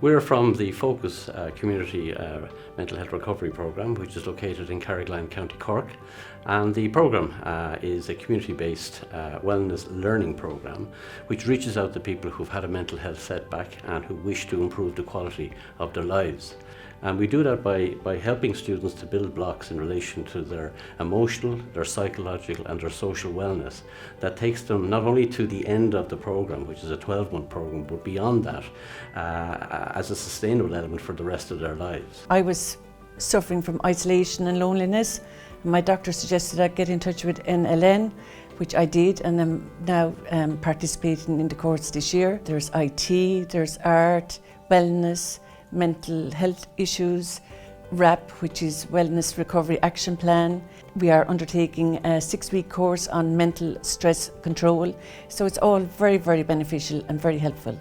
We're from the Focus Community Mental Health Recovery Programme, which is located in Carrigaline, County Cork. And the programme is a community-based wellness learning programme which reaches out to people who've had a mental health setback and who wish to improve the quality of their lives. And we do that by helping students to build blocks in relation to their emotional, their psychological and their social wellness that takes them not only to the end of the programme, which is a 12-month programme, but beyond that as a sustainable element for the rest of their lives. I was suffering from isolation and loneliness. My doctor suggested I get in touch with NLN, which I did, and I'm now participating in the course this year. There's IT, there's art, wellness, mental health issues, WRAP, which is Wellness Recovery Action Plan. We are undertaking a 6-week course on mental stress control. So it's all very, very beneficial and very helpful.